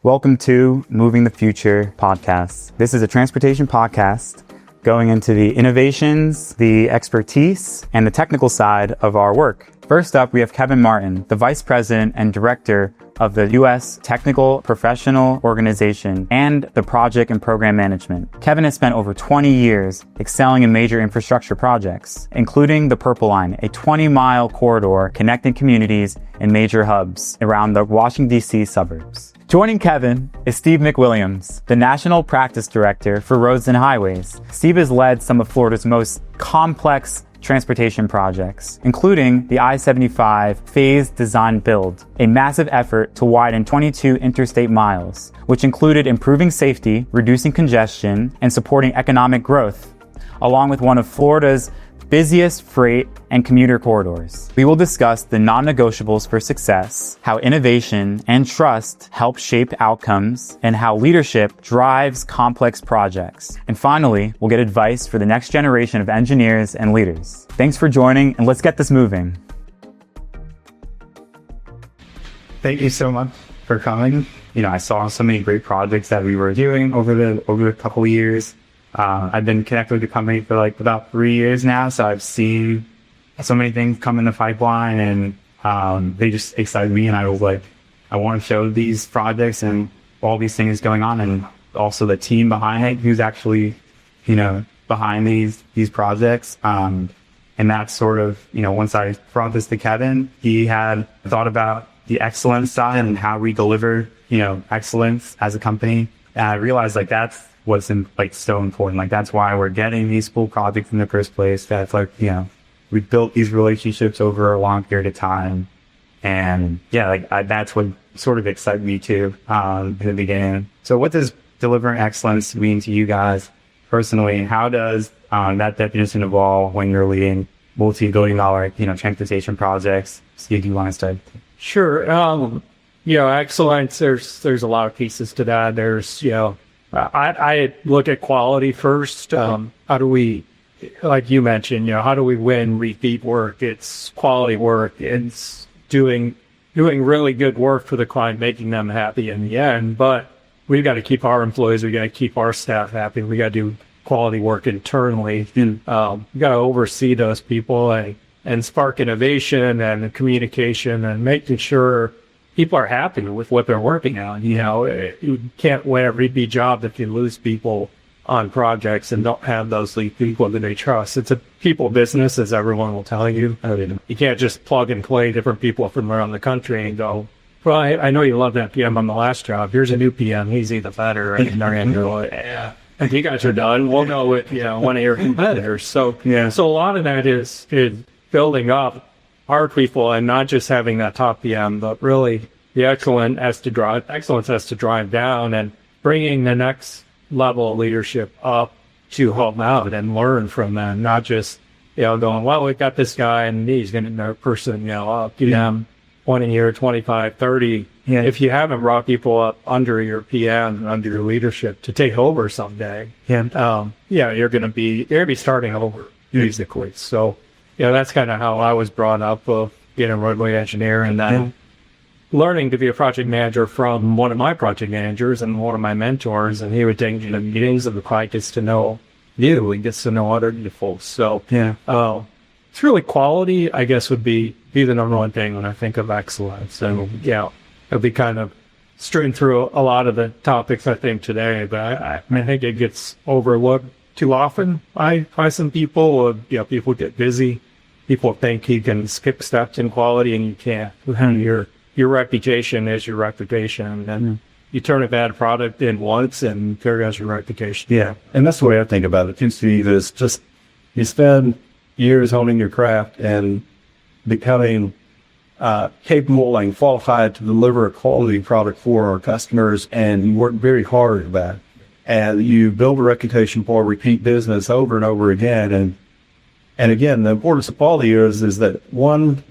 Welcome to Moving the Future podcast. This is a transportation podcast going into the innovations, the expertise, and the technical side of our work. First up, we have Kevin Martin, the Vice President and Director of the U.S. Technical Professional Organization and the Project and Program Management. Kevin has spent over 20 years excelling in major infrastructure projects, including the Purple Line, a 20-mile corridor connecting communities and major hubs around the Washington D.C. suburbs. Joining Kevin is Steve McWilliams, the National Practice Director for Roads and Highways. Steve has led some of Florida's most complex transportation projects, including the I-75 phased design build, a massive effort to widen 22 interstate miles, which included improving safety, reducing congestion, and supporting economic growth, along with one of Florida's busiest freight and commuter corridors. We will discuss the non-negotiables for success, how innovation and trust help shape outcomes, and how leadership drives complex projects. And finally, we'll get advice for the next generation of engineers and leaders. Thanks for joining, and let's get this moving. Thank you so much for coming. I saw so many great projects that we were doing over the couple of years. I've been connected with the company for about 3 years now, so I've seen so many things come in the pipeline, and they just excite me. And I was I want to show these projects and all these things going on, and also the team behind it, who's actually, behind these projects. And that's sort of, once I brought this to Kevin, he had thought about the excellence side and how we deliver, excellence as a company. And I realized that's what's so important. That's why we're getting these cool projects in the first place. That's we built these relationships over a long period of time. And that's what sort of excited me too, in the beginning. So what does delivering excellence mean to you guys personally? How does that definition evolve when you're leading multi-billion-dollar, transportation projects? Steve, do you want to start? Sure. Excellence, there's a lot of pieces to that. There's, I look at quality first. How do we, like you mentioned, how do we win repeat work? It's quality work. It's doing really good work for the client, making them happy in the end. But we've got to keep our employees, we got to keep our staff happy. We got to do quality work internally. We got to oversee those people and spark innovation and communication and making sure people are happy with what they're working on. You can't win a repeat job if you lose people on projects and don't have those lead people that they trust. It's a people business, as everyone will tell you. You can't just plug and play different people from around the country and go, well, I know you love that PM on the last job. Here's a new PM. He's either better. And they're going to go, yeah. And you guys are done. We'll go with one of your competitors. So a lot of that is building up our people and not just having that top PM, but really the excellence has to drive down and bringing the next level of leadership up to help out and learn from them, not just, going, well, we got this guy and he's going to know person, up, 20 year, 25, 30. Yeah. If you haven't brought people up under your PM, under your leadership to take over someday, you're going to be starting over basically. So, that's kind of how I was brought up, being a roadway engineer, and then learning to be a project manager from one of my project managers and one of my mentors. And he would take me to meetings, and the client gets to know you and gets to know other folks. So, it's really quality, I guess, would be the number one thing when I think of excellence. And it'll be kind of straying through a lot of the topics I think today, but I think it gets overlooked too often by some people. People get busy. People think you can skip steps in quality, and you can't. Your reputation is your reputation, and you turn a bad product in once, and there goes your reputation. Yeah, and that's the way I think about it. Is just you spend years honing your craft and becoming capable and qualified to deliver a quality product for our customers, and you work very hard at that, and you build a reputation for repeat business over and over again. And again, the importance of quality is that one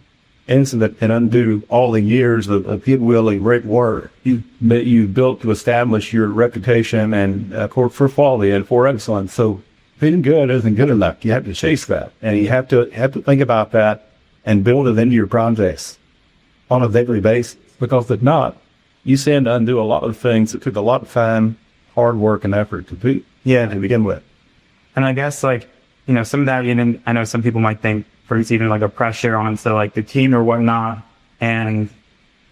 incident can undo all the years of goodwill and great work that you built to establish your reputation and for quality and for excellence. So being good isn't good enough. You have to chase that, and you have to think about that and build it into your projects on a daily basis. Because if not, you stand to undo a lot of things that took a lot of time, hard work, and effort to begin with. And I guess like, some of that, even I know some people might think brings even like a pressure onto like the team or whatnot. And,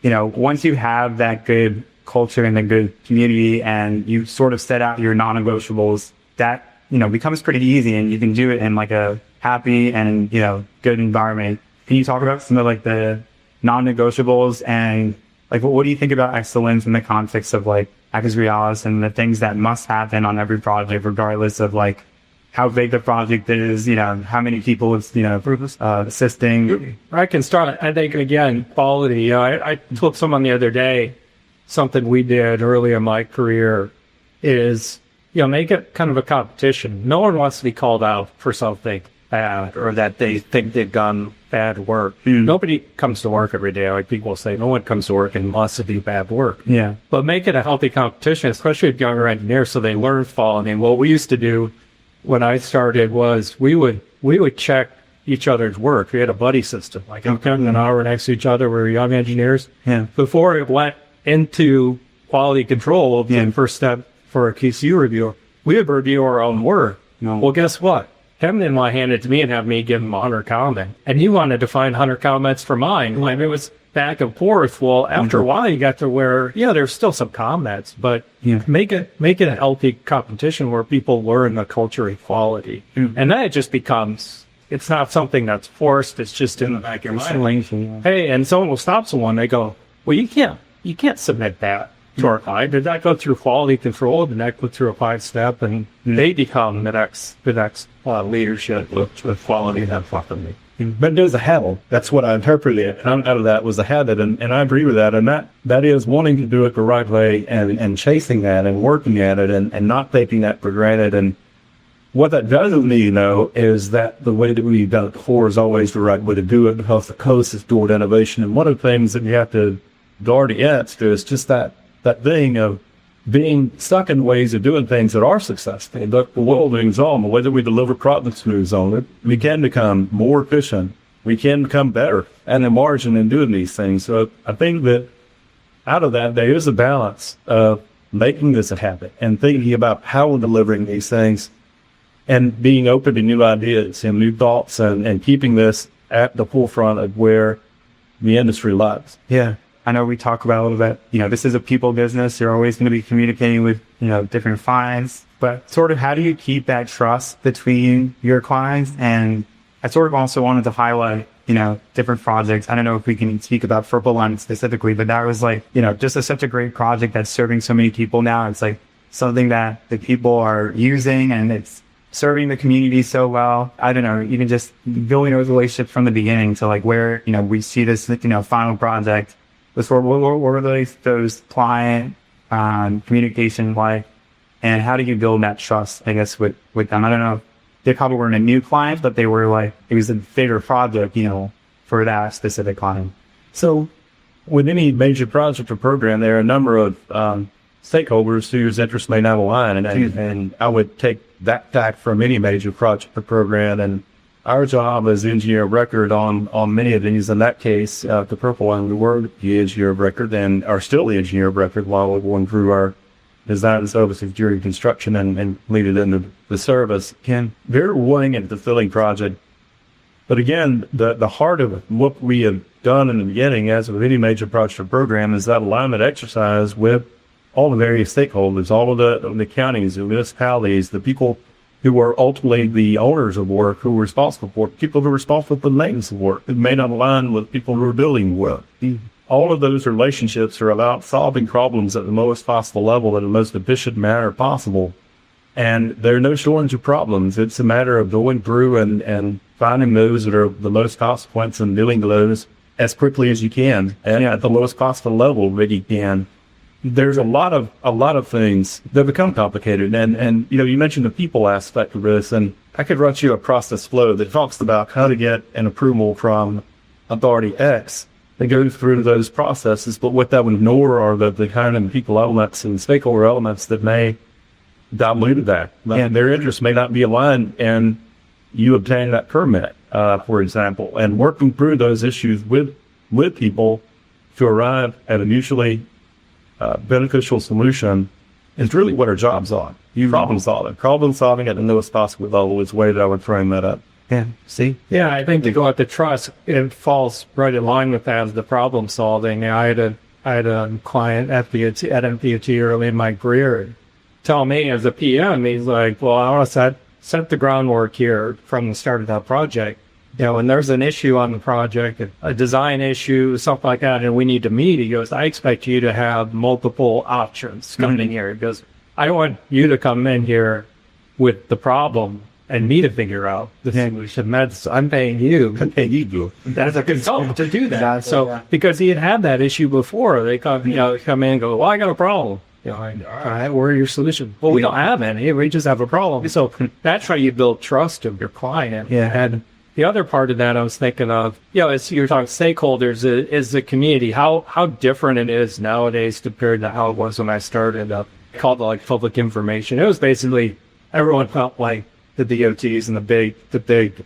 once you have that good culture and a good community and you sort of set out your non-negotiables, that, becomes pretty easy and you can do it in like a happy and, good environment. Can you talk about some of like the non-negotiables and like, what do you think about excellence in the context of like AtkinsRéalis and the things that must happen on every project, regardless of like how big the project is, how many people it's, assisting? I can start. I think, again, quality. I told someone the other day, something we did early in my career is, make it kind of a competition. No one wants to be called out for something bad or that they think they've done bad work. Nobody comes to work every day. Like people say, no one comes to work and wants to do bad work. Yeah. But make it a healthy competition, especially with younger engineers, so they learn quality. And what we used to do when I started was we would check each other's work. We had a buddy system. Like I'm counting an hour next to each other. We were young engineers. Yeah. Before it went into quality control, the first step for a QC reviewer, we would review our own work. No. Well, guess what? Kevin didn't want to hand it to me and have me give him 100 comments. And he wanted to find 100 comments for mine. When it was back and forth, well, after a while, you got to where, there's still some comments, but make it a healthy competition where people learn the culture equality. And then it just becomes, it's not something that's forced. It's just in the back of your mind. Hey, and someone will stop someone. They go, well, you can't submit that to our client. Did that go through quality control? Did that go through a 5-step? And they become the next leadership with quality that fucking me. But there's a habit. That's what I interpreted out of that was a habit. And I agree with that. And that is wanting to do it the right way and chasing that and working at it and not taking that for granted. And what that doesn't mean, is that the way that we've done it before is always the right way to do it because the coast is toward innovation. And one of the things that you have to guard against is just that thing of being stuck in ways of doing things that are successful. The world moves on. The way that we deliver products moves on. We can become more efficient. We can become better at the margin in doing these things. So I think that out of that, there is a balance of making this a habit and thinking about how we're delivering these things and being open to new ideas and new thoughts and keeping this at the forefront of where the industry lies. Yeah. I know we talk about a little bit, this is a people business. You're always going to be communicating with, different clients, but sort of how do you keep that trust between your clients? And I sort of also wanted to highlight, different projects. I don't know if we can speak about Purple Line specifically, but that was like, just such a great project that's serving so many people now. It's like something that the people are using and it's serving the community so well. I don't know, even just building those relationships from the beginning to like where, we see this, final project. What were those client communication like, and how do you build that trust, I guess, with them? I don't know. They probably weren't a new client, but they were like, it was a bigger project, for that specific client. So with any major project or program, there are a number of stakeholders whose interests may not align. And I would take that tack from any major project or program. And our job as engineer of record on many of these, in that case, the Purple Line, we were the engineer of record and are still the engineer of record while we're going through our design services during construction and lead it into the service. Very rewarding and fulfilling project. But again, the heart of what we have done in the beginning, as with any major project or program, is that alignment exercise with all the various stakeholders, all of the counties, the municipalities, the people who are ultimately the owners of work, who are responsible for it, people who are responsible for the maintenance of work, that may not align with people who are building work. All of those relationships are about solving problems at the lowest possible level in the most efficient manner possible. And there are no shortage of problems. It's a matter of going through and finding those that are the most consequence and dealing with those as quickly as you can and at the lowest possible level that you can. There's a lot of things that become complicated. And you mentioned the people aspect of this, and I could write you a process flow that talks about how to get an approval from authority X that goes through those processes, but what that would ignore are the kind of people elements and stakeholder elements that may dilute that. And their interests may not be aligned, and you obtain that permit, for example, and working through those issues with people to arrive at a mutually beneficial solution is really what our jobs are. Problem solving at the lowest possible level is the way that I would frame that up. Yeah. See? Yeah, I think to go at the trust, it falls right in line with that, the problem solving. I had a client at MPT early in my career tell me as a PM, he's like, well, I want to set the groundwork here from the start of that project. When there's an issue on the project, a design issue, something like that, and we need to meet, he goes, I expect you to have multiple options coming in here. He goes, I don't want you to come in here with the problem and me to figure out the solution. I'm paying you. That's a consultant to do that. So, because he had that issue before, they come in and go, well, I got a problem. All right, where are your solutions? Well, we don't have any. We just have a problem. So that's how you build trust of your client. Yeah. And the other part of that I was thinking of, as you're talking stakeholders, is the community, how different it is nowadays compared to how it was when I started. Called it like public information. It was basically everyone felt like the DOTs and the big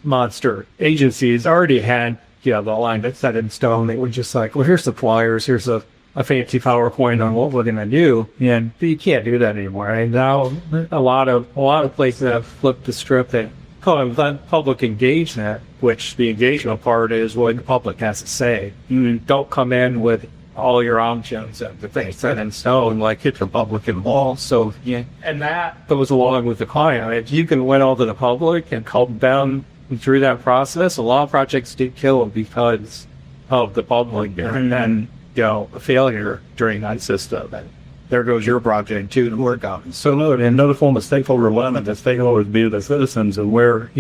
monster agencies already had the line that's set in stone. They were just like, well, here's the flyers, here's a fancy PowerPoint on what we're going to do, and you can't do that anymore. And now a lot of places have flipped the script and call it public engagement, which the engagement part is what the public has to say. You don't come in with all your options and the things set in stone, like hit the public involved. So, and that goes along with the client. If you can win over the public and help them through that process, a lot of projects did kill because of the public and then, a failure during that system. And there goes your project too to work on. So another form of stakeholder alignment, that stakeholders be the citizens, and where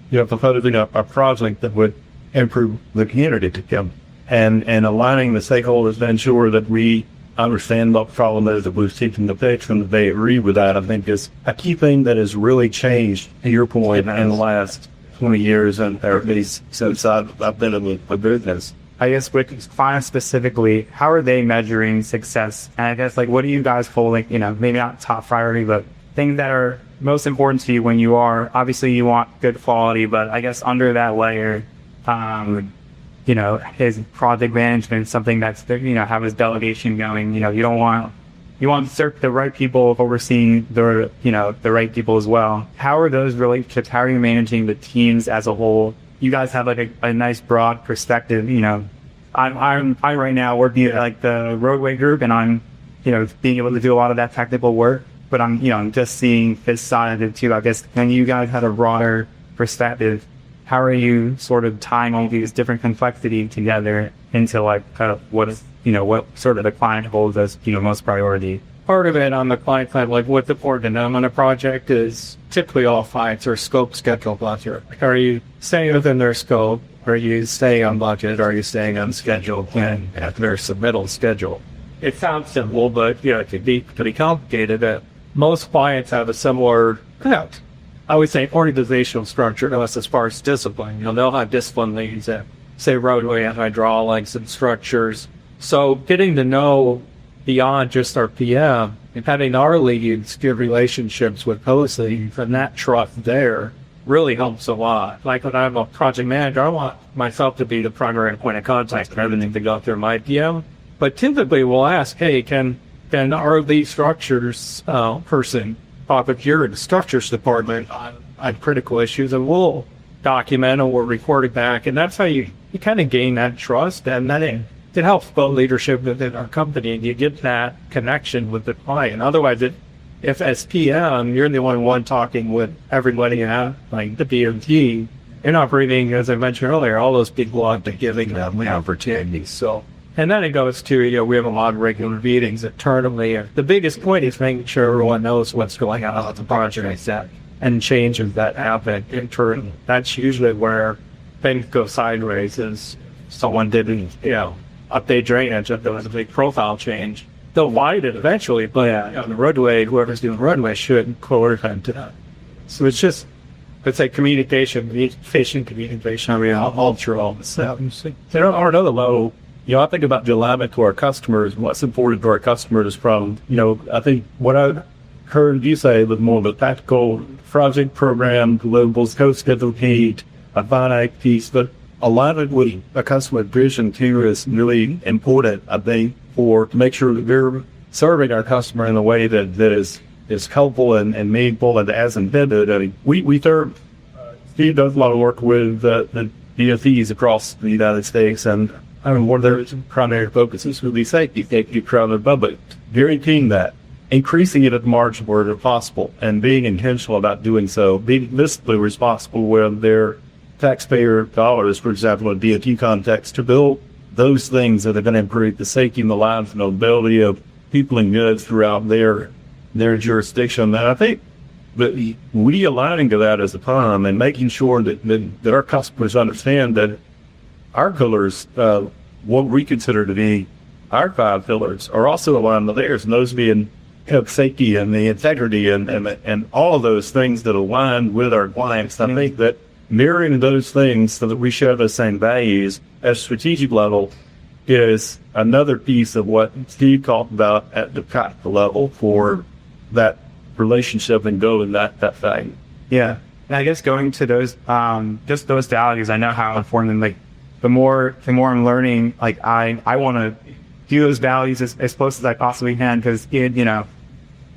proposing a project that would improve the community to come. And aligning the stakeholders to ensure that we understand what the problem is that we're seeking to fix and that they agree with that, I think is a key thing that has really changed, to your point, in the last 20 years, and at least since I've been in the business. I guess with clients specifically, how are they measuring success? And I guess, what are you guys holding, maybe not top priority, but things that are most important to you when you are, obviously you want good quality, but I guess under that layer, his project management, something that's, have his delegation going, you want the right people overseeing the right people as well. How are those relationships? How are you managing the teams as a whole? You guys have a nice broad perspective. I'm right now working at the roadway group, and I'm, being able to do a lot of that technical work, but I'm just seeing this side of it too. I guess when you guys have a broader perspective, how are you sort of tying all these different complexities together into what sort of the client holds as, most priority? Part of it on the client side, what's important to them on a project is typically all clients are scope, schedule, budget. Are you staying within their scope? Are you staying on budget? Are you staying on schedule and at their submittal schedule? It sounds simple, but it can be pretty complicated. Most clients have a similar, I would say, organizational structure to us as far as discipline. They'll have discipline leads at, say, roadway and hydraulics and structures. So getting to know beyond just our PM and having our leads good relationships with those leads and that trust there really helps a lot. When I'm a project manager, I want myself to be the primary point of contact for everything to go through my PM. But typically we'll ask, hey, can our lead structures person talk with your structures department on critical issues, and we'll document and we'll record it back. And that's how you kind of gain that trust, and then it helps build leadership within our company, and you get that connection with the client. Otherwise, if as PM, you're the only one talking with everybody at the DOT, you're not bringing, as I mentioned earlier, all those people on to giving them the opportunities. So, and then it goes to, we have a lot of regular meetings internally. The biggest point is making sure everyone knows what's going on with the project and changes that happen internally. That's usually where things go sideways, is someone didn't, update drainage, if there was a big profile change. They'll widen it eventually, but on the roadway, whoever's doing roadway should coordinate to that. So it's like communication. I mean, all through all this stuff. On another level, I think about the alignment to our customers. What's important to our customers from, I think what I heard you say was more of a tactical project program, deliverables, co-schedule heat, a finite piece, but alignment with a customer vision too is really important, I think, for to make sure that we're serving our customer in a way that is helpful and meaningful and as intended. I mean, Steve does a lot of work with the DOTs across the United States, and I mean, one of their primary focuses would be safety around the public, guaranteeing that, increasing it at the margin where possible, and being intentional about doing so, being fiscally responsible with their taxpayer dollars, for example, in a DOT context, to build those things that are going to improve the safety and the lives and mobility of people and goods throughout their jurisdiction. And I think that we aligning to that as a firm and making sure that our customers understand that our pillars, what we consider to be our 5 pillars, are also aligned to theirs, and those being safety and the integrity and all of those things that align with our clients. I think that mirroring those things so that we share the same values at a strategic level is another piece of what Steve talked about at the practical level for that relationship and going that value. Yeah. And I guess going to those, just those values, I know how important, like, the more I'm learning, like, I want to do those values as close as I possibly can, because, you know,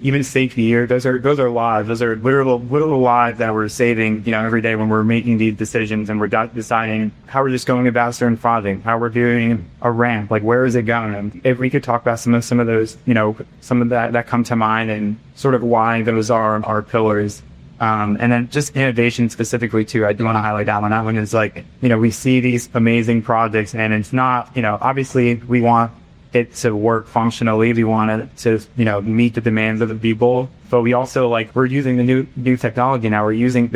even safety here, those are lives. Those are literal lives that we're saving, you know, every day when we're making these decisions and we're deciding how we're just going about certain projects, how we're doing a ramp, like, where is it going? And if we could talk about some of those, you know, some of that come to mind and sort of why those are our pillars. And then just innovation specifically too, I do want to highlight that one. That one is, like, you know, we see these amazing projects and it's not, you know, obviously we want it to work functionally. We want it to, you know, meet the demands of the people, but we also, like, we're using the new technology now. We're using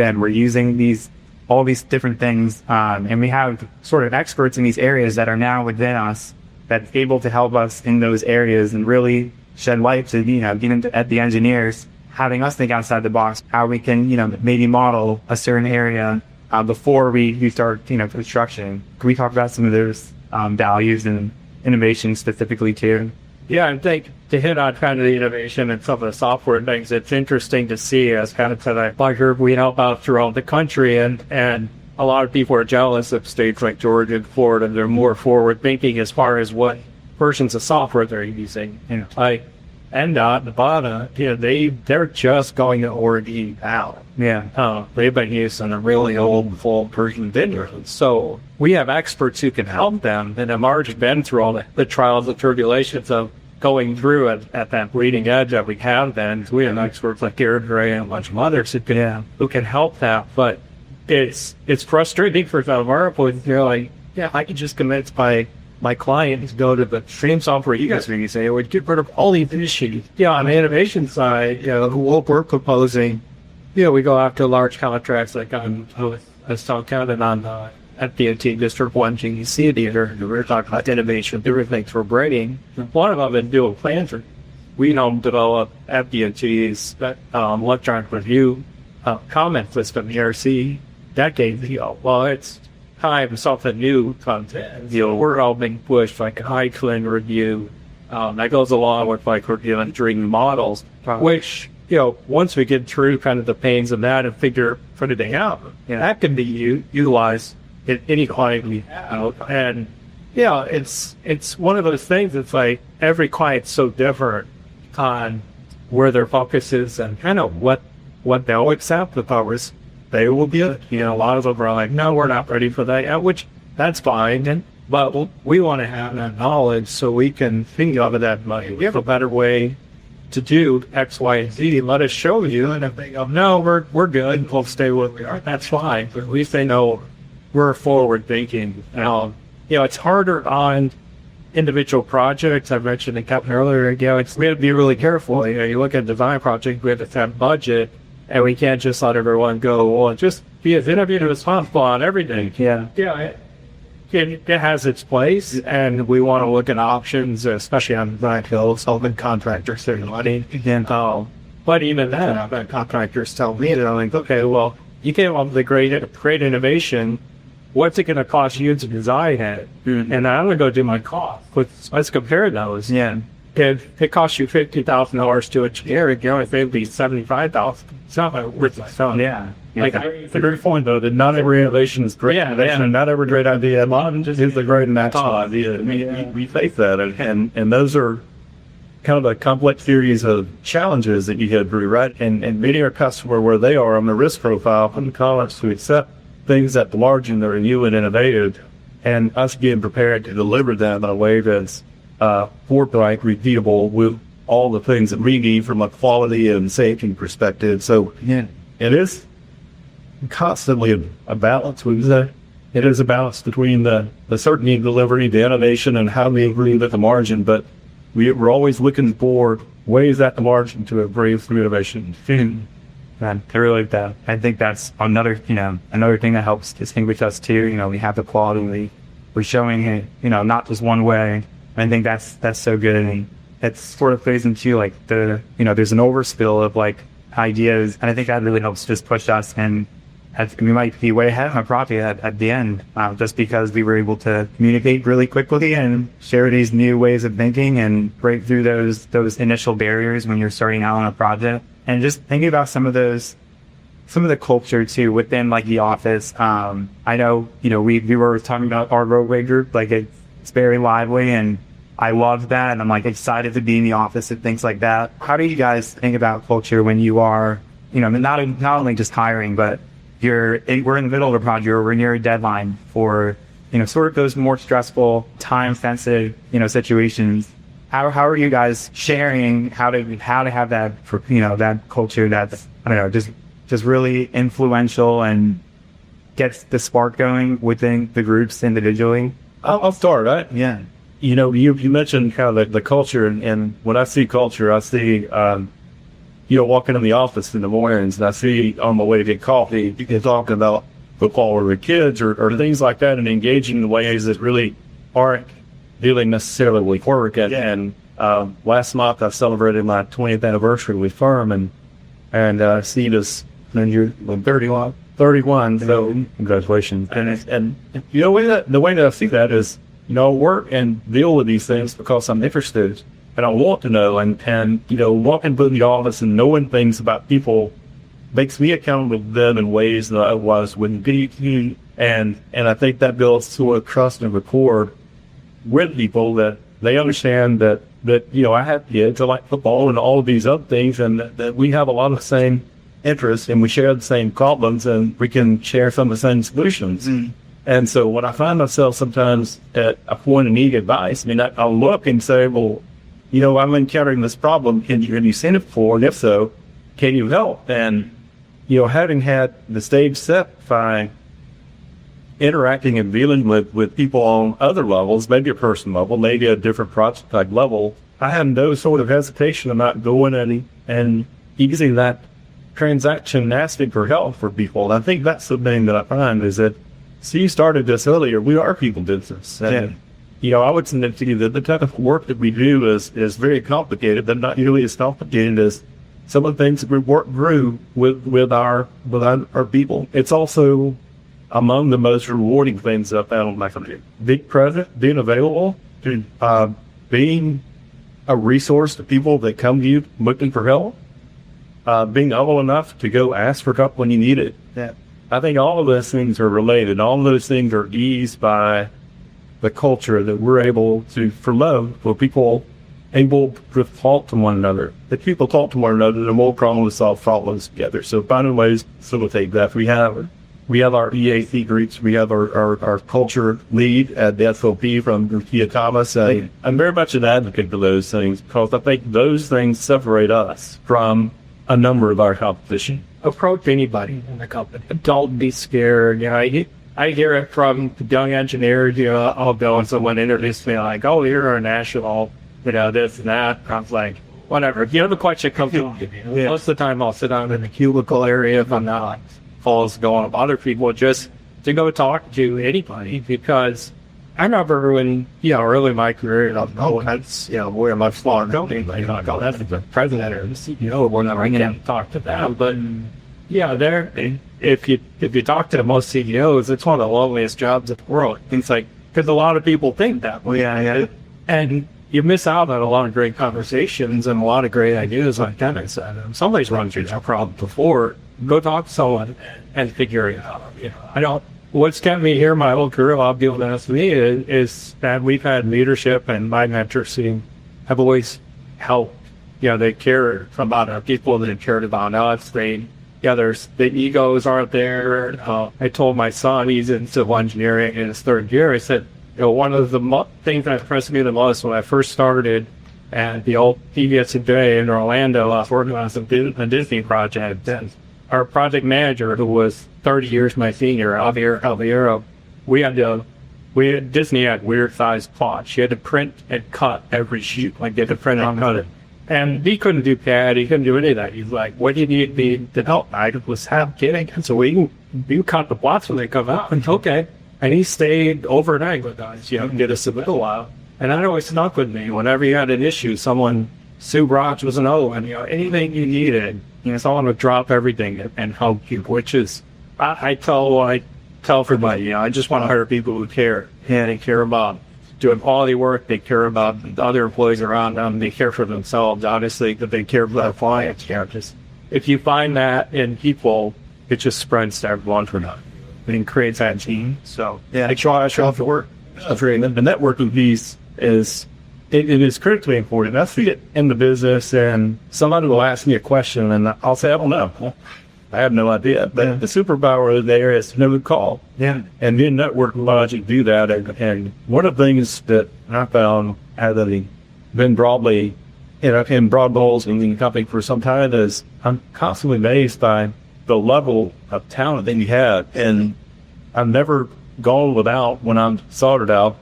all these different things. And we have sort of experts in these areas that are now within us that's able to help us in those areas and really shed light to, you know, get at the engineers, having us think outside the box, how we can, you know, maybe model a certain area before we start, you know, construction. Can we talk about some of those values and innovation specifically too? Yeah, I think to hit on kind of the innovation and some of the software things, it's interesting to see, as kind of said, I heard we help out throughout the country, and a lot of people are jealous of states like Georgia and Florida. They're more forward thinking as far as what versions of software they're using. You know, like NDOT, Nevada, you know, they're just going to Oregon out. Yeah. They've been using a really old full version vendor. So we have experts who can help them and have already been through all the trials and tribulations of going through at that bleeding edge that we have then. So we have experts like Garrett Gray and a bunch of others who can help that. But it's frustrating for some of our employees. They're like, yeah, I can just convince my client to go to the same software you guys are using. It would get rid of all these issues. Yeah, on the innovation side, you know, what we're proposing, you know, we go after large contracts like on Stone County on at DOT District 1 GEC Theater. We're talking about innovation, different things for braiding. One of them is dual planter. We develop at DOT's electronic review comment system, ERC, decades ago. Well, it's time something new content. You know, we're all being pushed like a high clean review. That goes along with like reviewing dream models, which, you know, once we get through kind of the pains of that and figure everything out, you know, that can be utilized in any client we have. And yeah, it's one of those things. It's like every client's so different on where their focus is and kind of what they'll accept. The powers they will get. You know, a lot of them are like, no, we're not ready for that yet, which that's fine. But we want to have that knowledge so we can think of that money. We have a better way to do X, Y, and Z. Let us show you. And if they go, no, we're good, we'll stay where we are, that's fine. But at least they know we're forward thinking. You know, it's harder on individual projects. I mentioned in Captain earlier, you know, we have to be really careful. You know, you look at a design project, we have to have budget, and we can't just let everyone go, well, just be as innovative as possible on everything. It has its place, and we want to look at options, especially on design fields, helping contractors save money. But even then, I've had contractors tell me, they're like, okay, well, you came up with a great innovation. What's it going to cost you to design it? And I'm going to go do my cost. Let's compare those. Yeah. it costs you $50,000 to a generic, you only pay me $75,000. It's not like worth my son. Yeah. Like, it's a great point, though, that not every innovation is great innovation, and not every great idea is a great natural idea. I mean, we face that, and those are kind of a complex series of challenges that you get through, right? And meeting our customer where they are on the risk profile, from the college to accept things at the margin that are new and innovative, and us getting prepared to deliver them in a way that's forthright, repeatable, with all the things that we need from a quality and safety perspective. So it is constantly a balance. It is a balance between the certainty of delivery, the innovation, and how we improve at the margin. But we're always looking for ways at the margin to improve through innovation. Man, I really like that. I think that's another thing that helps distinguish us too. We have the quality. We're showing it, not just one way. I think that's so good. And it sort of plays into like there's an overspill of like ideas, and I think that really helps just push us. And we might be way ahead of our project at the end, just because we were able to communicate really quickly and share these new ways of thinking and break through those initial barriers when you're starting out on a project. And just thinking about some of the culture too within like the office. I know, we were talking about our roadway group, like it's very lively, and I love that. And I'm like excited to be in the office and things like that. How do you guys think about culture when you are, not only just hiring, but we're in the middle of a project, or we're near a deadline for, sort of those more stressful, time-sensitive, situations. How are you guys sharing how to have that for, that culture that's, just really influential and gets the spark going within the groups individually? I'll start, right? Yeah. You mentioned kind of the culture, and when I see culture, I see, walking in the office in the mornings, and I see on my way to get coffee, you can talk about football with kids or things like that, and engaging in ways that really aren't dealing necessarily with work. And last month I celebrated my 20th anniversary with firm, and see this, and you're 31, so congratulations. And the way that I see that is, I work and deal with these things because I'm interested and I want to know, and walking through the office and knowing things about people makes me accountable to them in ways that I otherwise wouldn't be. And I think that builds sort of trust and rapport with people, that they understand that I have kids, I like football and all of these other things, and that we have a lot of the same interests and we share the same problems, and we can share some of the same solutions. And so when I find myself sometimes at a point of need advice, I'll look and say, well, I'm encountering this problem. Have you seen it before? And if so, can you help? And, having had the stage set by interacting and dealing with people on other levels, maybe a personal level, maybe a different project type level, I have no sort of hesitation about going and using that transaction and asking for help for people. And I think that's the thing that I find is that, so you started this earlier, we are people business. And, I would submit to you that the type of work that we do is very complicated, but not nearly as complicated as some of the things that we work through with our people. It's also among the most rewarding things that I found in my career. Being present, being available, being a resource to people that come to you looking for help, being humble enough to go ask for help when you need it. Yeah. I think all of those things are related. All of those things are eased by the culture that we're able to promote, for people able to talk to one another. If people talk to one another, they're more prone to solve problems together. So finding ways to facilitate that. We have our EAC groups. We have our culture lead at the SOP from Kia Thomas. I'm very much an advocate for those things, because I think those things separate us from a number of our competition. Approach anybody in the company. Don't be scared. I hear it from young engineers. I'll go and someone introduce me like, "Oh, you're our national, this and that." I was like, whatever. The question comes up. Most of the time I'll sit down in the cubicle area if I'm not calls going up other people, just to go talk to anybody, because I remember when, early in my career, that's, we're a much smaller company, but that's the president or the CEO, we're not going to talk to them. But if you talk to most CEOs, it's one of the loneliest jobs in the world. It's like, because a lot of people think that way. Yeah. And, you miss out on a lot of great conversations and a lot of great ideas like Dennis said. Somebody's run through that problem before. Go talk to someone and figure it out. What's kept me here my whole career, a lot of people that ask me, is that we've had leadership, and my mentors have always helped. They care about our people, they cared about us. The egos aren't there. I told my son, he's in civil engineering in his third year, I said, one of the things that impressed me the most when I first started at the old PBS in Orlando, I was working on a Disney project, and our project manager, who was 30 years my senior, Javier, Disney had weird sized plots. You had to print and cut every sheet, like you had to print and cut it. And he couldn't do CAD, he couldn't do any of that. He's like, what do you need me to help? I was half kidding. And so you cut the plots when they come out. And okay. And he stayed overnight with us, and did a submittal out. And that always stuck with me. Whenever you had an issue, Sue Broch was another one, anything you needed, someone would drop everything and help you, which is, I tell everybody, I just want to hire people who care. And they care about doing quality work, they care about the other employees around them, they care for themselves, honestly, that they care about their clients. If you find that in people, it just spreads to everyone for them. And creates that team. So I try to work. The networking piece is critically important. That's it in the business, and somebody will ask me a question, and I'll say, I don't know. I have no idea. But the superpower there is to know the call. Yeah. And then network logic do that. And one of the things that I found having been broadly, in broad roles in the company for some time is I'm constantly amazed by the level of talent that you have. And I've never gone without, when I'm sorted out,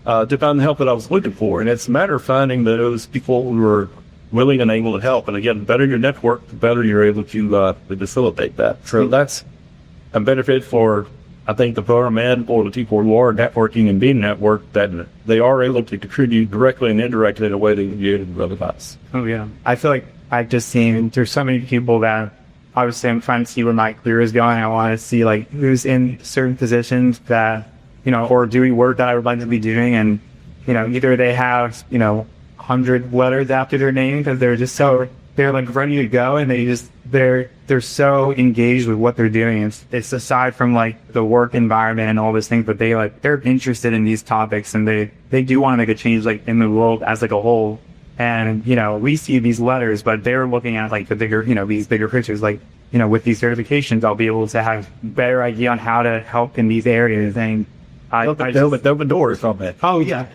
to find the help that I was looking for. And it's a matter of finding those people who are willing and able to help. And again, the better your network, the better you're able to facilitate that. So that's a benefit for, I think, the program and for the people who are networking and being networked, that they are able to contribute directly and indirectly in a way that you can do otherwise. Oh, yeah. I feel like I've just seen, there's so many people that obviously I'm trying to see where my career is going. I want to see who's in certain positions that, or doing work that I would like to be doing. And, either they have, 100 letters after their name because they're just they're ready to go, and they're so engaged with what they're doing. It's aside from the work environment and all these things, but they're interested in these topics, and they do want to make a change in the world as a whole. And, we see these letters, but they're looking at the bigger, these bigger pictures. With these certifications, I'll be able to have a better idea on how to help in these areas. And open doors from it. Oh, yeah.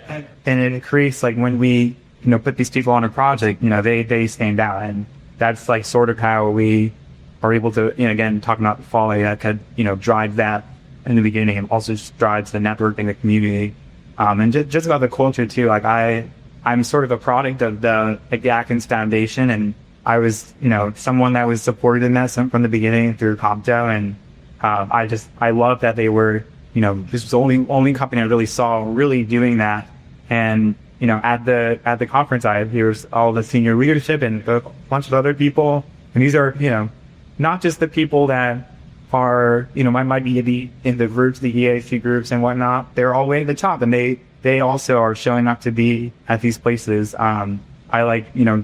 And it creates, when we, put these people on a project, they stand out. And that's sort of how we are able to, again, talking about the folly that could, drive that in the beginning, and also just drives the networking, the community. And just about the culture too. I'm sort of a product of the Atkins Foundation, and I was, someone that was supported in that from the beginning through Compto. And I love that they were, this was the only company I really saw really doing that. And, at the conference, there was all the senior leadership and a bunch of other people. And these are, not just the people that are, might be in the groups, the EAC groups and whatnot. They're all way at the top, and they also are showing up to be at these places. I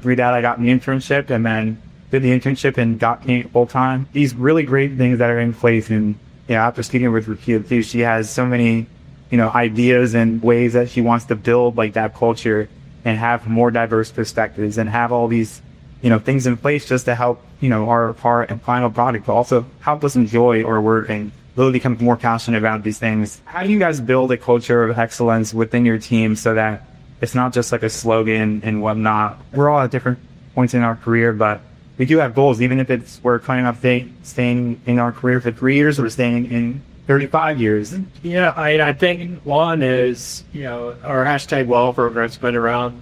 through that I got the internship, and then did the internship and got me full time. These really great things that are in place. And, after speaking with Rakia too, she has so many, ideas and ways that she wants to build that culture and have more diverse perspectives and have all these, things in place just to help, our final product, but also help us enjoy our work and really become more passionate about these things. How do you guys build a culture of excellence within your team so that it's not just a slogan and whatnot? We're all at different points in our career, but we do have goals, even if we're planning on staying in our career for 3 years or staying in 35 years. Yeah, I think one is, our hashtag WELL program's been around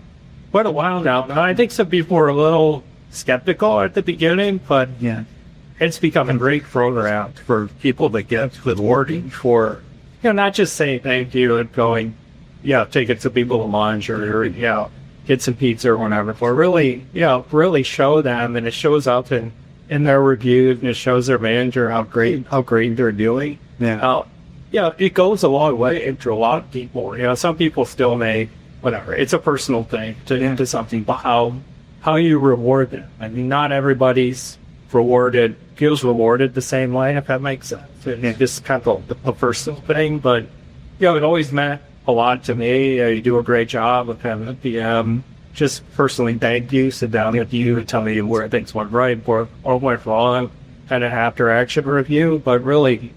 quite a while now. I think some people were a little skeptical at the beginning, but yeah, it's become a great program for people that get rewarding for, not just saying thank you and going, take it to people to lunch or get some pizza or whatever, but really show them, and it shows up in their reviews, and it shows their manager how great they're doing. Yeah. It goes a long way to a lot of people. Some people still may whatever. It's a personal thing to something, but how you reward them. I mean, not everybody's feels rewarded the same way, if that makes sense. It's just kind of a personal thing, but it always meant a lot to me. You do a great job of having a PM. Just personally thank you, sit down with you and tell me where things went right or went wrong, kind of after action review, but really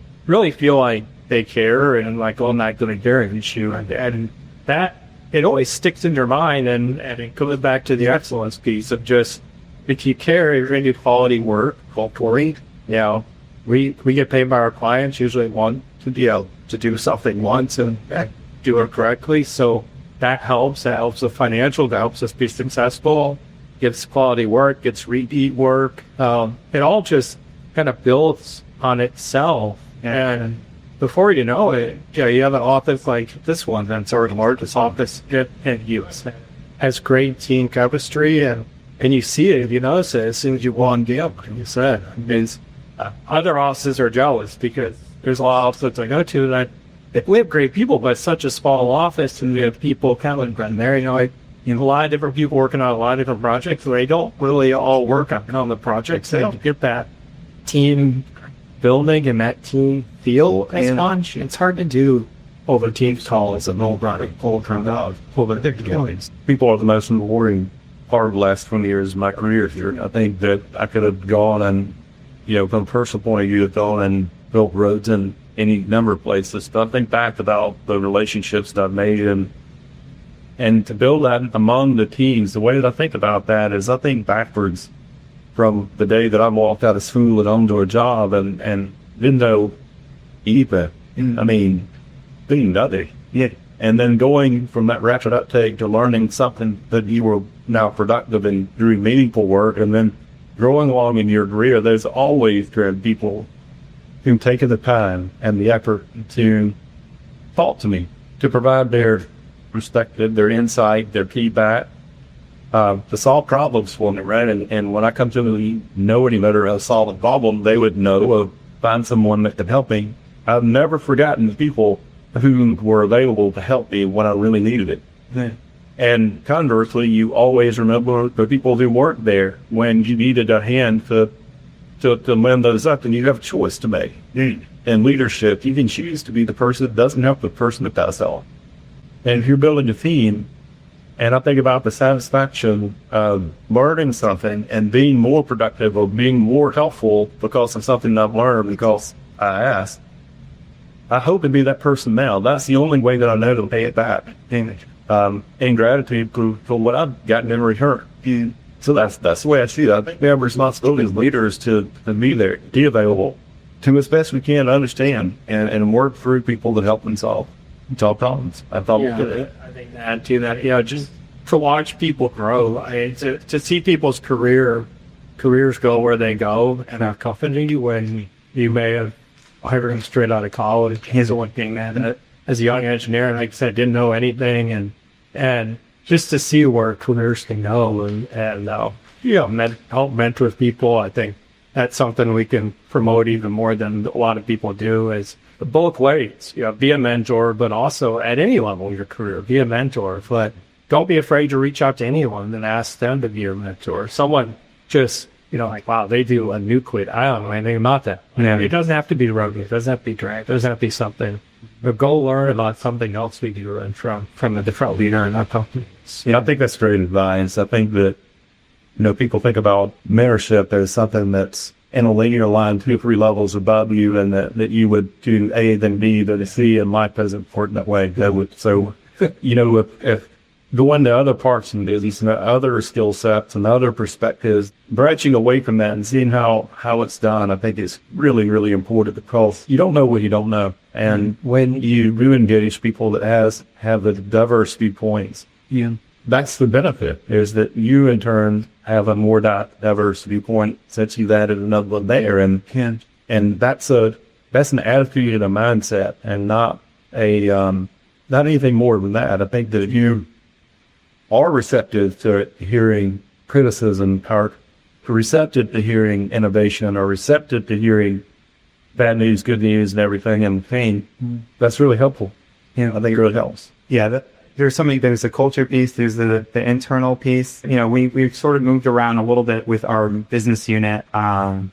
feel like they care and like, I'm not going to dare issue. And that, it always sticks in your mind, and it goes back to the excellence piece of just, if you care, you're going to do quality work, hopefully. We get paid by our clients, usually want to do something once and do it correctly. So that helps the financial, that helps us be successful, gives quality work, gets repeat work. It all just kind of builds on itself. And before you know it, you have an office like this one, that's our largest office in the U.S. Has great team chemistry, and you see it, you notice it as soon as you walk in, like you said. Other offices are jealous because there's a lot of offices I go to that we have great people, but it's such a small office, and we have people kind of run there. A lot of different people working on a lot of different projects. They don't really all work on the projects. They don't get that team building and that team feel. And it's hard to do over Teams calls and full People are the most rewarding part of the last 20 years of my career here. I think that I could have gone and, from a personal point of view, have gone and built roads in any number of places. But I think back about the relationships that I've made and to build that among the teams. The way that I think about that is I think backwards from the day that I walked out of school and onto a job and didn't know even. I mean, being nothing. Yeah. And then going from that rapid uptake to learning something that you were now productive in doing meaningful work, and then growing along in your career, there's always been people who've taken the time and the effort to talk to me, to provide their perspective, their insight, their feedback, to solve problems for me, right? And when I come to know any better how to solve a problem, they would know or find someone that could help me. I've never forgotten the people who were available to help me when I really needed it. Yeah. And conversely, you always remember the people who weren't there when you needed a hand to lend those up, and you have a choice to make. And leadership, you can choose to be the person that doesn't help the person that does help. And if you're building a team, and I think about the satisfaction of learning something and being more productive or being more helpful because of something I've learned because I asked, I hope to be that person now. That's the only way that I know to pay it back. In gratitude for what I've gotten in return. So that's the way I see it. I think we have a responsibility as leaders to be there, be available, to as best we can understand and work through people that help them solve problems. I think that too, just to watch people grow, to see people's careers go where they go in a company when you may have hired him straight out of college. He's the one thing that as a young engineer, and like I said, didn't know anything, and just to see where careers can go and help mentor people. I think that's something we can promote even more than a lot of people do, is both ways. Be a mentor, but also at any level of your career, be a mentor. But don't be afraid to reach out to anyone and ask them to be your mentor. Someone just, like, wow, they do a nuclear. I don't know anything about that. It doesn't have to be road. It doesn't have to be drag. It doesn't have to be something. But go learn about something else we do learn from a different leader in our company. I think that's great advice. I think that, people think about mentorship as something that's in a linear line 2 or 3 levels above you, and that you would do A, then B, then C, and life is important that way. If going to other parts of business and other skill sets and other perspectives, branching away from that and seeing how it's done, I think is really, really important, because you don't know what you don't know. And when you do engage people that have the diverse viewpoints, that's the benefit, is that you in turn have a more diverse viewpoint since you've added another one there. And that's an attitude and a mindset, and not anything more than that. I think that if you are receptive to hearing criticism, or receptive to hearing innovation, or receptive to hearing bad news, good news, and everything in between, that's really helpful. I think it really helps. Yeah, there's so many things, the culture piece, there's the internal piece. We've sort of moved around a little bit with our business unit. And,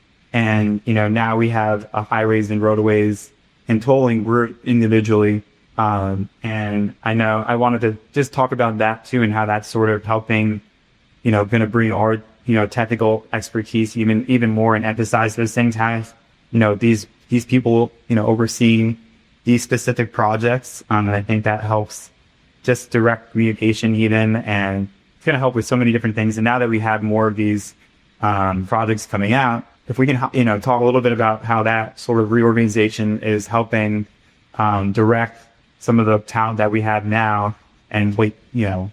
now we have a highways and roadways and tolling group individually. And I know I wanted to just talk about that too, and how that's sort of helping, going to bring our, technical expertise even more and emphasize those things. Have, these people, overseeing these specific projects. And I think that helps just direct communication even, and it's going to help with so many different things. And now that we have more of these, projects coming out, if we can, talk a little bit about how that sort of reorganization is helping, direct some of the talent that we have now and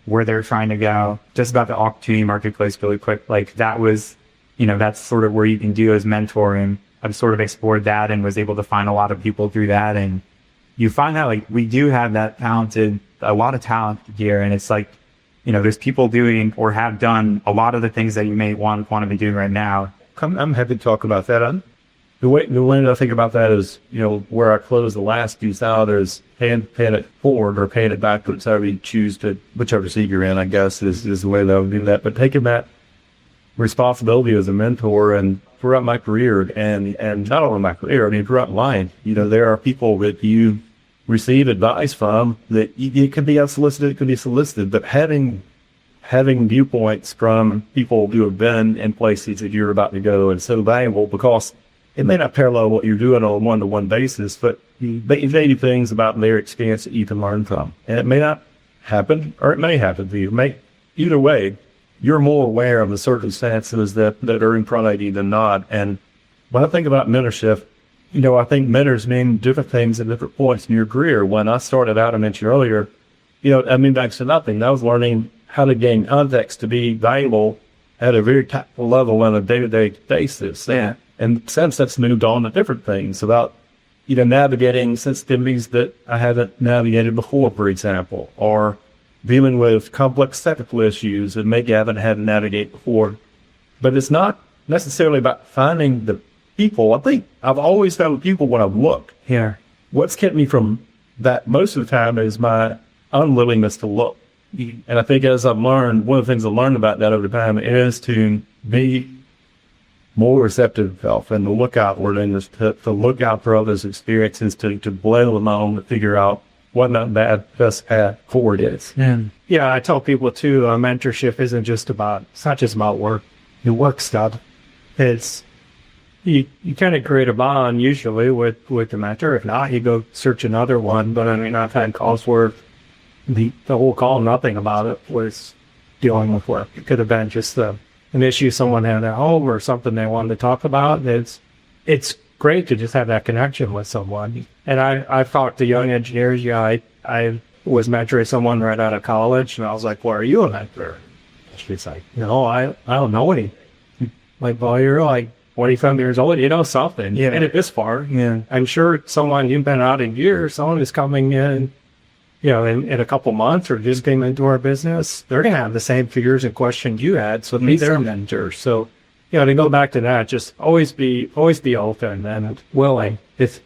where they're trying to go. Just about the opportunity marketplace really quick. Like that was, that's sort of where you can do as mentoring. I've sort of explored that and was able to find a lot of people through that. And you find out we do have a lot of talent here. And it's like, there's people doing or have done a lot of the things that you may want to be doing right now. I'm happy to talk about that. The way I think about that is, where I close the last piece out is paying it forward or paying it backwards, however you choose to, whichever seat you're in, I guess, is the way that I would do that. But taking that responsibility as a mentor and throughout my career and not only my career, throughout life, there are people that you receive advice from that it can be unsolicited, it can be solicited, but having viewpoints from people who have been in places that you're about to go is so valuable, because it may not parallel what you're doing on a one-to-one basis, but they do things about their experience that you can learn from. And it may not happen, or it may happen to you. Either way, you're more aware of the circumstances that are in front of you than not. And when I think about mentorship, I think mentors mean different things at different points in your career. When I started out, I mentioned earlier, back to nothing. I was learning how to gain context to be valuable at a very tactical level on a day-to-day basis. Yeah. And since that's moved on to different things about, navigating sensitivities that I haven't navigated before, for example, or dealing with complex technical issues that maybe I haven't had to navigate before. But it's not necessarily about finding the people. I think I've always found people when I've looked. Yeah. What's kept me from that most of the time is my unwillingness to look. And I think as I've learned, one of the things I've learned about that over time is to be more receptive to self and to look outward and to look out for others' experiences, to blend them on, to figure out what not bad best path forward is. Yeah, I tell people too, mentorship it's not just about work, stuff. It's, you kind of create a bond usually with the mentor. If not, you go search another one. But I've had calls where the whole call, nothing about it was dealing with work. It could have been just an issue someone had at home or something they wanted to talk about. It's great to just have that connection with someone. And I've talked to young engineers. I was mentoring someone right out of college, and I was like, "Well, are you a mentor?" She's like, "No, I don't know any." Like, well, you're like 25 years old, you know something. Yeah. And at this far, Yeah. I'm sure someone you've been out in years, someone is coming in, in a couple months or just came into our business, they're going to have the same fears and questions you had. So be their mentor. So, to go back to that, just always be open and willing if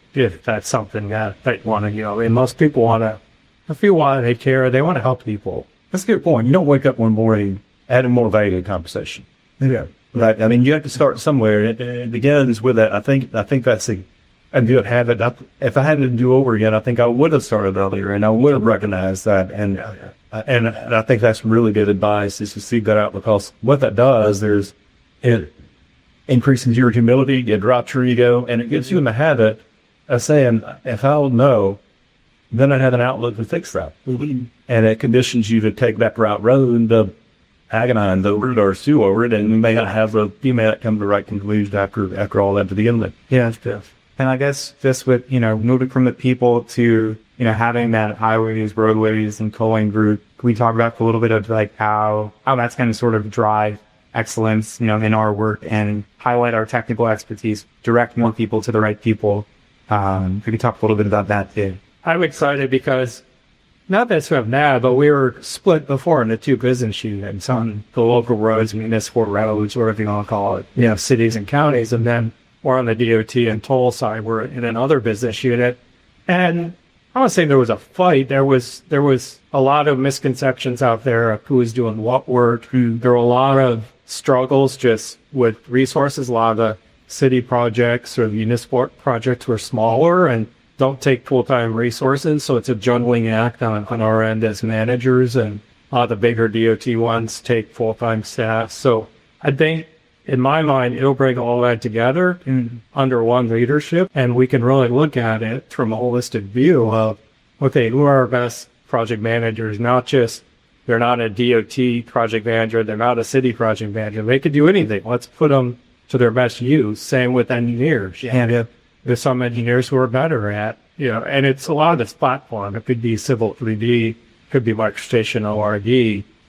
that's something that you want to, most people if you want to take care, they want to help people. That's a good point. You don't wake up one morning adding more value to the conversation. Yeah. Right. You have to start somewhere. It begins with that. I think that's a good habit. If I had to do over again, I think I would have started earlier and I would have recognized that. And I think that's really good advice, is to seek that out, because what that does, it increases your humility, it drops your ego, and it gets you in the habit of saying, if I don't know, then I have an outlook to fix that. Mm-hmm. And it conditions you to take that route rather than to agonize over it or sue over it, and you may not come to the right conclusion after all that to begin with. Yeah, and I guess just with, moving from the people to, having that highways, roadways, and tolling group, can we talk about a little bit of how that's going to sort of drive excellence, in our work and highlight our technical expertise, direct more people to the right people? Could you talk a little bit about that too? I'm excited because not that we have now, but we were split before into two business units on the local roads, municipal roads, whatever you want to call it, cities and counties. And then we're on the DOT and toll side. We're in another business unit. And I want to say there was a fight. There was a lot of misconceptions out there of who was doing what work. There were a lot of struggles just with resources. A lot of the city projects or municipal projects were smaller and don't take full-time resources. So it's a juggling act on our end as managers, and a lot of the bigger DOT ones take full-time staff. So I think, in my mind, it'll bring all that together under one leadership, and we can really look at it from a holistic view of, okay, who are our best project managers? Not just, they're not a DOT project manager, they're not a city project manager. They could do anything. Let's put them to their best use. Same with engineers. And there's some engineers who are better at, and it's a lot of this platform. It could be Civil 3D, could be Microstation ORD.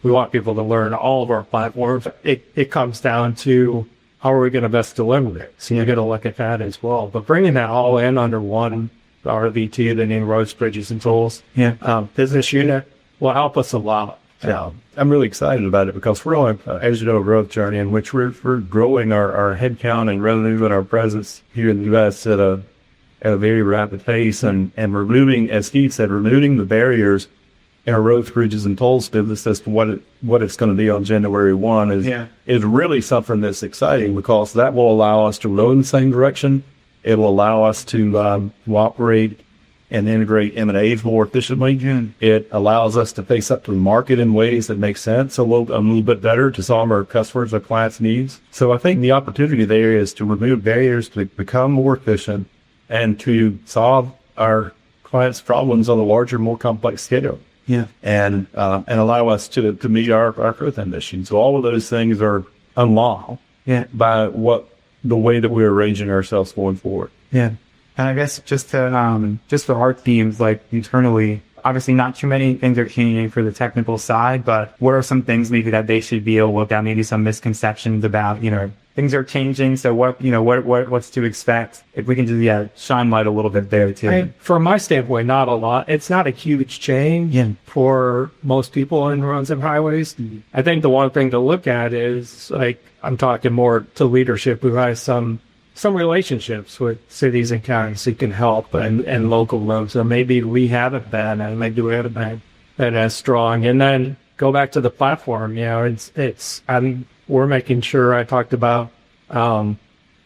We want people to learn all of our platforms. It comes down to how are we going to best deliver it. So you're going to look at that as well. But bringing that all in under one RVT, the name Roads, Bridges, and Tools business unit will help us a lot. I'm really excited about it because we're on an exponential growth journey in which we're growing our headcount and revenue and our presence here in the U.S. at a very rapid pace, and removing, as Steve said, removing the barriers in our roads, bridges, and tolls business as to what it's going to be on January 1 is really something that's exciting, because that will allow us to row in the same direction. It will allow us to operate and integrate M&As more efficiently. It allows us to face up to the market in ways that make sense a little bit better to solve our customers' or clients' needs. So I think the opportunity there is to remove barriers, to become more efficient, and to solve our clients' problems on a larger, more complex scale. And allow us to meet our growth ambitions. So all of those things are unlocked by the way that we're arranging ourselves going forward. And I guess just for our teams, like internally, obviously not too many things are changing for the technical side, but what are some things maybe that they should be able to look at, maybe some misconceptions about, things are changing. So what's to expect? If we can just, shine light a little bit there too. From my standpoint, not a lot. It's not a huge change for most people in roads and highways. I think the one thing to look at is, like, I'm talking more to leadership who has some relationships with cities and counties who can help and local roads. So maybe we haven't been, and maybe we haven't been as strong. And then go back to the platform. We're making sure, I talked about, and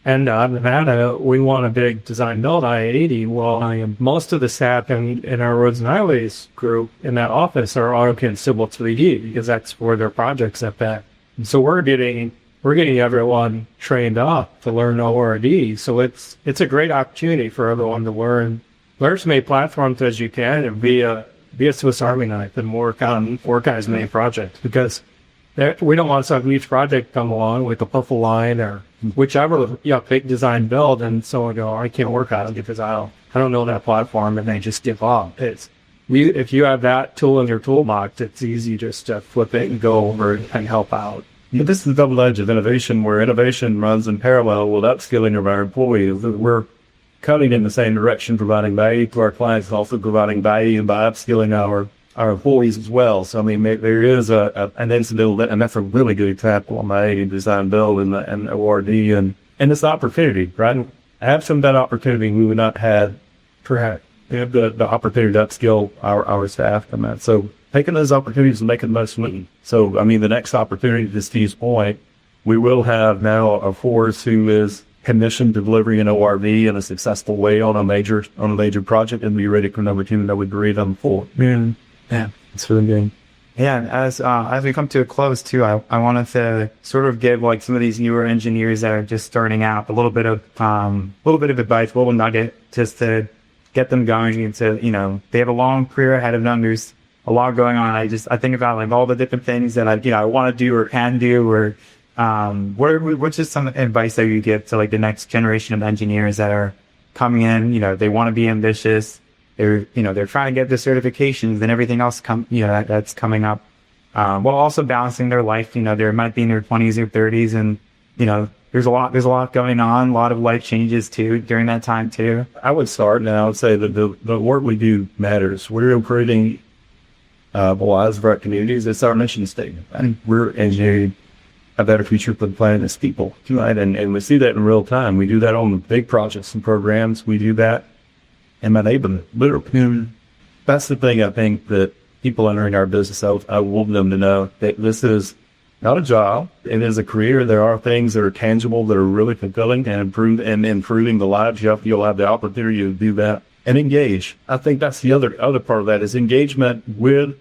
Nevada, we want a big design build I-80. Well, most of the staff in our roads and highways group in that office are AutoCAD Civil 3D, because that's where their projects have been. And so we're getting everyone trained up to learn ORD. So it's a great opportunity for everyone to learn as many platforms as you can, and be a Swiss Army knife and work on as many projects, because we don't want some huge project come along with a puffle line or whichever big design build, and someone go, I can't work on it because I don't know that platform, and they just give up. If you have that tool in your toolbox, it's easy just to flip it and go over and help out. But this is the double edge of innovation, where innovation runs in parallel with upskilling of our employees. We're cutting in the same direction, providing value to our clients, also providing value by upskilling our employees as well. So, there is an incidental, and that's a really good example on my design build and ORD, and it's opportunity, right? Absent that opportunity, we would not have perhaps the opportunity to upskill our staff on that. So, taking those opportunities and making the most of them. So, the next opportunity, to Steve's point, we will have now a force who is commissioned to delivering an ORV in a successful way on a major project, and be ready for number 2 that would be done full. Yeah, it's really good. Yeah, as we come to a close too, I wanted to sort of give like some of these newer engineers that are just starting out a little bit of advice, a little nugget, just to get them going into, they have a long career ahead of them. There's a lot going on. I think about like all the different things that I want to do or can do, or what's just some advice that you give to like the next generation of engineers that are coming in. They want to be ambitious. They're trying to get the certifications and everything else that's coming up, while also balancing their life. They might be in their 20s or 30s, and there's a lot going on, a lot of life changes too during that time too. I would start, and I would say that the work we do matters. We're improving the lives of our communities. It's our mission statement. Right? We're engineering a better future for the planet and its people, right? And we see that in real time. We do that on the big projects and programs. We do that in my neighborhood, literally. that's the thing I think that people entering our business, I want them to know that this is not a job. It is a career. There are things that are tangible that are really fulfilling and improving the lives. You'll have the opportunity to do that and engage. I think that's the other part of that is engagement with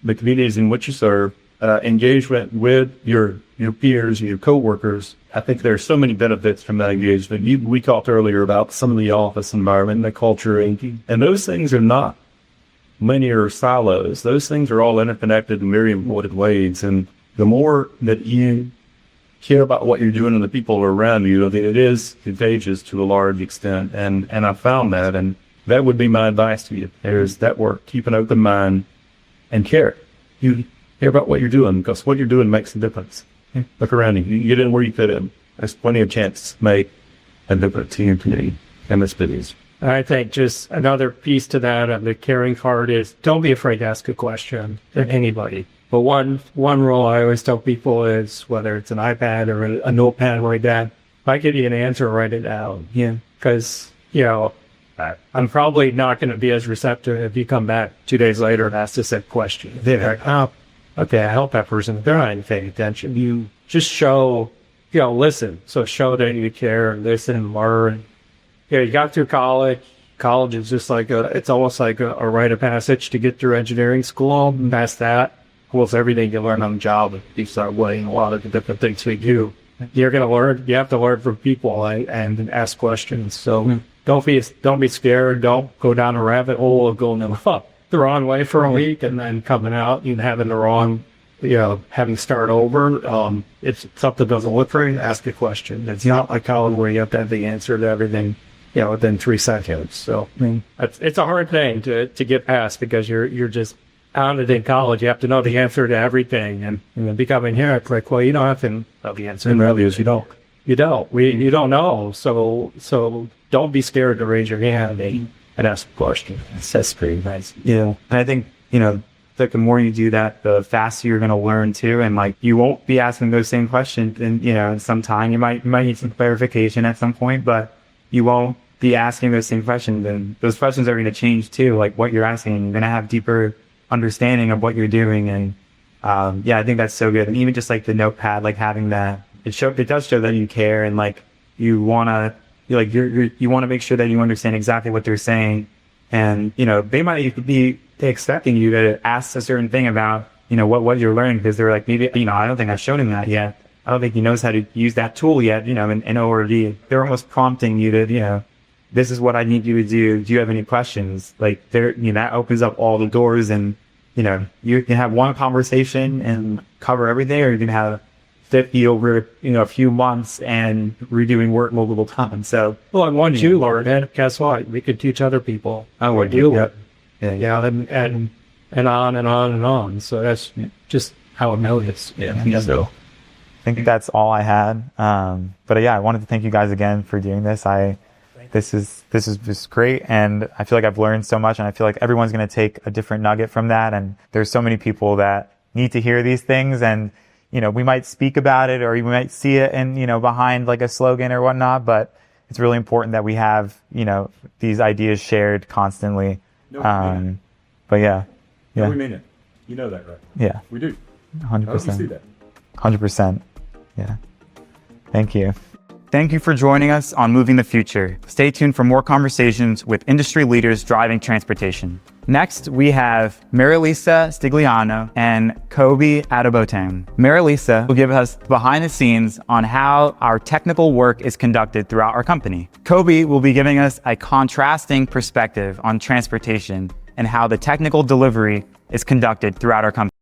the communities in which you serve, engagement with your peers, your coworkers. I think there's so many benefits from that engagement. We talked earlier about some of the office environment and the culture, and those things are not linear silos. Those things are all interconnected in very important ways. And the more that you care about what you're doing and the people around you, I think it is contagious to a large extent. And I found that, and that would be my advice to you. There's that work. Keep an open mind and care. You care about what you're doing, because what you're doing makes a difference. Look around you. You get in where you fit in. There's plenty of chance to make a difference to your community and this business. I think just another piece to that of the caring part is don't be afraid to ask a question to anybody. But one rule I always tell people is, whether it's an iPad or a notepad like that, if I give you an answer, write it down. Yeah. Because, I'm probably not going to be as receptive if you come back 2 days later and ask us that question. They're like, oh, okay, I help that person. They're not even paying attention. You just show, listen. So show that you care, listen, and learn. You got through college. College is just like it's almost like a rite of passage to get through engineering school. Past that, almost everything you learn on the job, you start weighing a lot of the different things we do. You're going to learn. You have to learn from people and ask questions. So don't be scared. Don't go down a rabbit hole of going the wrong way for a week and then coming out and having the wrong, having to start over. If something doesn't look right, ask a question. It's not like college where you have to have the answer to everything, within 3 seconds. So it's a hard thing to get past, because you're just out in college. You have to know the answer to everything, and then becoming here, it's like, well, you don't have to know the answer. And really is you don't. You don't know. So don't be scared to raise your hand and ask a question. That's pretty nice. And I think, the more you do that, the faster you're going to learn too. And you won't be asking those same questions. And, in some time you might need some clarification at some point, but you won't be asking those same questions. And those questions are going to change too. Like what you're asking, you're going to have deeper understanding of what you're doing. And, I think that's so good. And even just the notepad, having that, it does show that you care, and you want to, you want to make sure that you understand exactly what they're saying. And, they might be expecting you to ask a certain thing about, what you're learning, because they're like, maybe, I don't think I've shown him that yet. I don't think he knows how to use that tool yet, in ORD. They're almost prompting you to, this is what I need you to do. Do you have any questions? That opens up all the doors, and, you can have one conversation and cover everything, or you can have 50 over, a few months and redoing work multiple times. So, and once you learn it, guess what? We could teach other people. Oh, what do? Yep. Yeah. And on and on and on. So that's just how it goes. Yeah. So I think that's all I had. But I wanted to thank you guys again for doing this. This is just great. And I feel like I've learned so much, and I feel like everyone's going to take a different nugget from that. And there's so many people that need to hear these things. And, we might speak about it, or we might see it in, behind a slogan or whatnot, but it's really important that we have, these ideas shared constantly. But yeah. No, we mean it. You know that, right? Yeah. We do. 100%. I hope you see that. 100%. Yeah. Thank you. Thank you for joining us on Moving the Future. Stay tuned for more conversations with industry leaders driving transportation. Next, we have Marilisa Stigliano and Kobe Adebotang. Marilisa will give us behind the scenes on how our technical work is conducted throughout our company. Kobe will be giving us a contrasting perspective on transportation and how the technical delivery is conducted throughout our company.